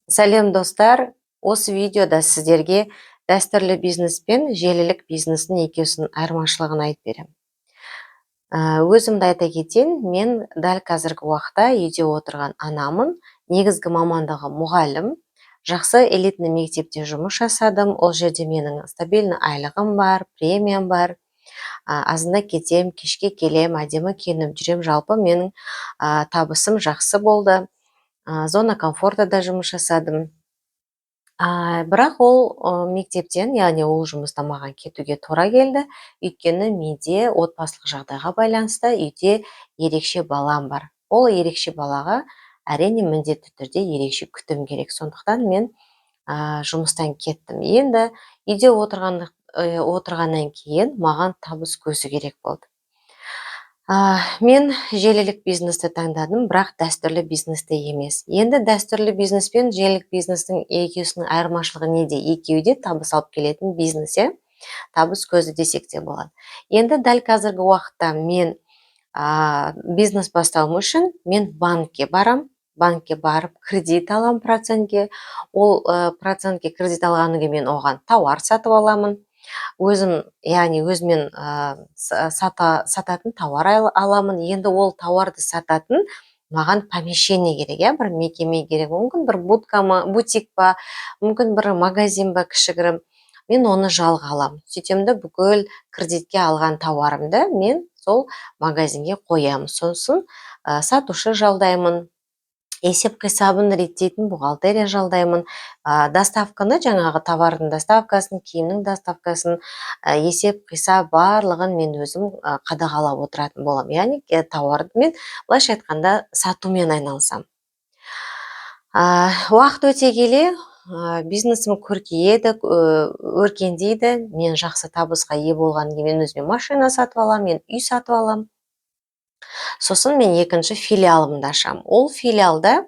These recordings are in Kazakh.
Сәлем достар, осы видеода сіздерге дәстүрлі бизнес пен желілік бизнестің екеуісінің айырмашылығын айтып беремін. Өзімді айта кетейін, мен дәл қазіргі уақытта үйде отырған анамын, негізгі мамандығы мұғалім, жақсы элитный мектепте жұмыс жасадым, ол жерде менің стабильный айлығым бар, премиям бар, азында кетем, кешке келем, әдемі киініп жүрем, жалпы менің табысым жақсы болды, зона комфортада жұмыс жасадым. Бірақ ол мектептен, яғни ол жұмыстан маған кетуге тура келді. Өйткені менде отбасылық жағдайға байланысты үйде ерекше балам бар. Ол ерекше балаға әрине міндетті түрде ерекше күтім керек. Сондықтан мен жұмыстан кеттім. Енді үйде отырғаннан кейін маған табыс көзі керек болды. Мен желілік бизнесті таңдадым, бірақ дәстүрлі бизнесті емес. Енді дәстүрлі бизнес пен желілік бизнестің екеуісінің айырмашылығы неде? Екеуі де табыс алып келетін бизнес, табыс көзі десек те болады. Енді дәл қазіргі уақытта мен бизнес бастауым үшін мен банкке барам. Банкке барып кредит алам процентке. Ол процентке кредит алғаннан кейін мен оған тауар сатып аламын. Яғни өзімен сататын тауар аламын. Енді ол тауарды сататын маған помещение керек, бір мекеме керек. Мүмкін бір бутик па, мүмкін бір магазин ба кішігірім. Мен оны жалға аламын. Сөйтемді бүкіл кредитке алған тауарымды мен сол магазинге қоямын. Сосын сатушы жалдаймын. Есеп қисабын реттейтін бухгалтерия жалдаймын. Доставканы, жаңағы товардың доставкасын, киімнің доставкасын, есеп қисап барлығын мен өзім қадағалап отыратын боламын. Яғни тауарды мен былайша айтқанда сатумен айналысамын. Уақыт өте келе бизнесім көркейеді, өркендейді. Мен жақсы табысқа ие болғаннан кейін мен өзіме машина сатып аламын, мен үй сатып аламын. Сосын мен екінші филиалымды ашамын. Ол филиалда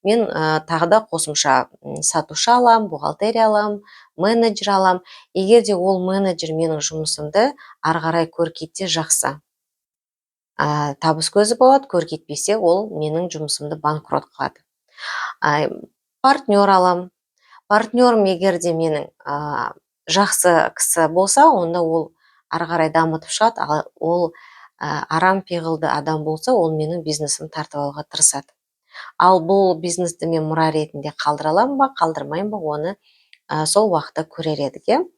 мен тағы да қосымша сатушы алам, бухгалтерия алам, менеджер алам. Егер де ол менеджер менің жұмысымды ары қарай көркейтсе жақсы. Табыс көзі болады, көркейтпесе ол менің жұмысымды банкрот қылады. Партнер алам. Партнерім егер де менің жақсы кісі болса, онда ол ары қарай дамытып шығады. Ал ол арам пиғылды адам болса, ол менің бизнесім тартып алуға тырысады. Ал бұл бизнесті мен мұра ретінде қалдыра аламын ба, қалдырмаймын ба, оны сол уақытта көрер едік.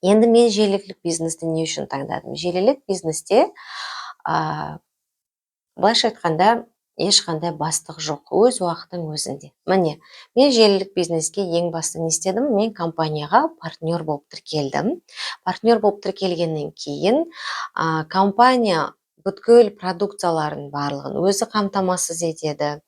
Енді мен желілік бизнесті не үшін таңдадым? Желілік бизнесте былайша айтқанда ешқандай бастық жоқ, өз уақытың өзінде. Міне, мен желілік бизнеске ең басты не істедім? Мен компанияға партнер болып тіркелдім. Партнер болып тіркелгеннен кейін компания бүткіл продукцияларын барлығын өзі қамтамасыз етеді.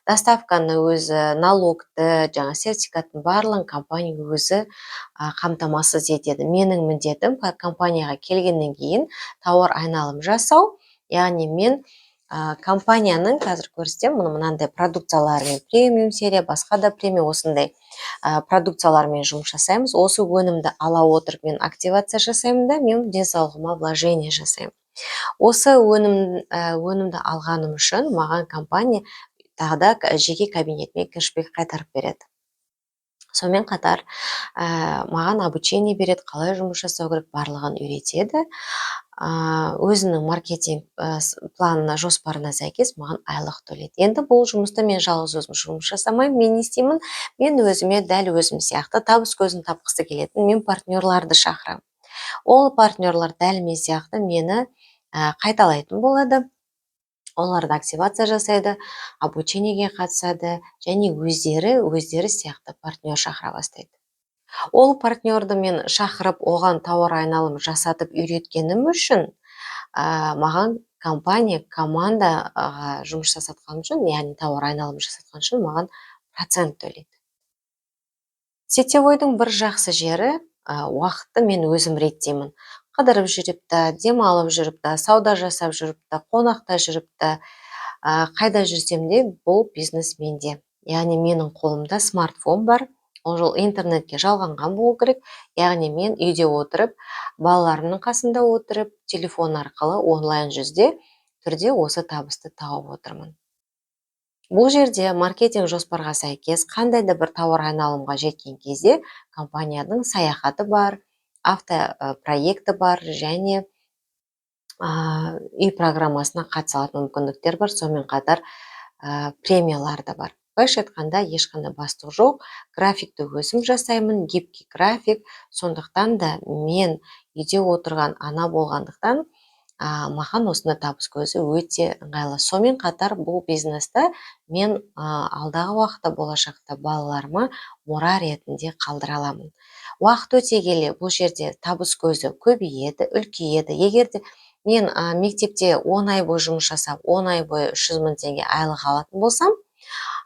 Доставканы өзі, налогты, сертификаттың барлығын компания өзі қамтамасыз етеді. Менің міндетім компанияға келгеннен кейін тауар айналым жасау. Яғни мен компанияның, қазір көрсетем, мынандай продукцияларымен, премиум серия, басқа да премиум, осындай продукциялармен жұмыс жасаймыз. Осы өнімді ала отырып мен активация жасаймын да, мен денсаулығыма вложение жасаймын. Осы өнімді алғаным үшін маған компания тағы да жеке кабинетіме кэшбэк қайтарып береді. Сонымен қатар маған обучение береді, қалай жұмыс жасау керек, барлығын үйретеді. Өзінің маркетинг планына, жоспарына сәйкес маған айлық төлейді. Енді бұл жұмыста мен жалғыз өзім жұмыс жасамаймын. Мен не істеймін? Мен өзіме дәл өзім сияқты табыс көзін тапқысы келетін мен партнерларды шақырамын. Ол партнерлар дәл мен сияқты мені қайталайтын болады. Оларды активация жасайды, обучениеге қатысады және өздері сияқты партнер шақыра бастайды. Ол партнерді мен шақырып, оған тауар айналым жасатып үйреткенім үшін маған компания, команда жұмыс жасатқан үшін, яғни тауар айналым жасатқан үшін маған процент төлейді. Сетевойдың бір жақсы жері, уақытты мен өзім реттеймін. Қыдырып жүріп та, демалып жүріп та, сауда жасап жүріп та, қонақта жүріп та, қайда жүрсем де бұл бизнес менде. Яғни менің қолымда смартфон бар. Ол интернетке жалғанған болу керек. Яғни мен үйде отырып, балаларымның қасында отырып, телефон арқылы онлайн түрде осы табысты тауып отырмын. Бұл жерде маркетинг жоспарға сәйкес қандай да бір тауар айналымға жеткен кезде компанияның саяхаты бар, проекті бар және үй программасына қатыса алатын мүмкіндіктер бар. Сонымен қатар премиялар да бар. Былайша айтқанда ешқандай бастық жоқ. Графикті өзім жасаймын, гибкий график. Сондықтан да мен үйде отырған ана болғандықтан маған осында табыс көзі өте ыңғайлы. Сонымен қатар бұл бизнесті мен алдағы уақытта болашақта балаларыма мұра ретінде қалдыра аламын. Уақыт өте келе бұл жерде табыс көзі көбейеді, үлкейеді. Егер де мен мектепте 10 ай бойы жұмыс жасап, 10 ай бойы 300 мың теңге айлық алатын болсам,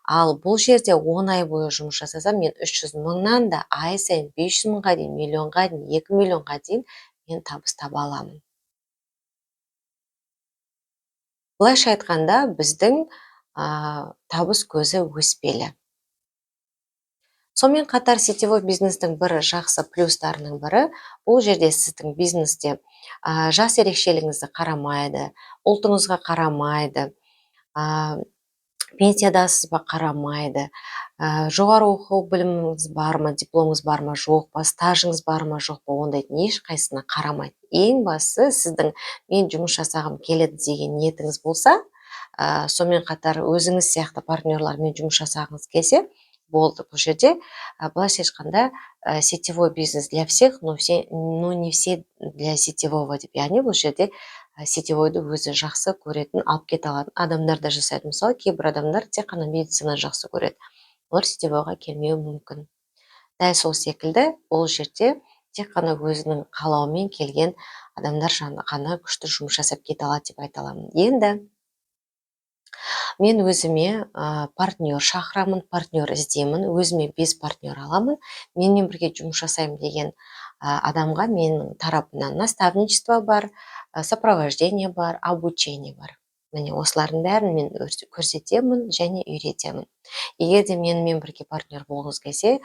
ал бұл жерде 10 ай бойы жұмыс жасасам, мен 300 мыңнан да ай сайын 500 мыңға дейін, миллионға дейін, 2 миллионға дейін мен табыс таба аламын. Былайша айтқанда, біздің табыс көзі өспелі. Сонымен қатар сетевой бизнестің бір жақсы плюстарының бірі, бұл жерде сіздің бизнесте жас ерекшелігіңізді қарамайды, ұлтыңызға қарамайды, пенсиядасыз ба қарамайды, жоғары оқу біліміңіз бар ма, дипломыңыз бар ма, жоқ па, стажыңыз бар ма, жоқ па, ондайдың ешқайсысына қарамайды. Ең бастысы сіздің мен жұмыс жасағым келеді деген ниетіңіз болса, сонымен қатар өзіңіз сияқты партнерлармен жұмыс жасағыңыз келсе, болды. Бұл жерде былайша айтқанда сетевой бизнес для всех, но не все для сетевого деп. Яғни бұл жерде сетевойды өзі жақсы көретін, алып кете алатын адамдар да жасайды. Мысалы, кейбір адамдар тек қана медицина жақсы көреді. Олар сетевойға келмеуі мүмкін. Дәл сол секілді ол жерде тек қана өзінің қалауымен келген адамдар ғана күшті жұмыс жасап кете алады деп айта аламын. Енді мен өзіме партнер шақырамын, партнер іздеймін, өзіме 5 партнер аламын. Менімен бірге жұмыс жасаймын деген адамға менің тарапымнан наставничество бар, сопровождение бар, обучение бар. Міне осылардың бәрін мен көрсетемін және үйретемін. Егер де менімен бірге партнер болғыңыз келсе,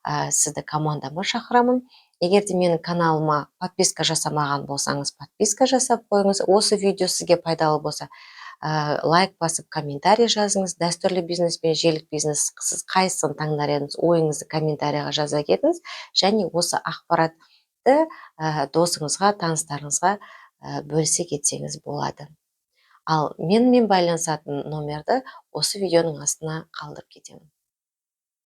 сізді командама шақырамын. Егер де менің каналыма подписка жасамаған болсаңыз, подписка жасап қойыңыз. Осы видео сізге пайдалы болса, лайк басып комментарий жазыңыз. Дәстүрлі бизнес пен желілік бизнес сіз қайсысын таңдар едіңіз, ойыңызды комментарийға жаза кетіңіз. Және осы ақпаратты досыңызға, таныстарыңызға бөлісе кетсеңіз болады. Ал менімен байланысатын номерді осы видеоның астына қалдырып кетемін.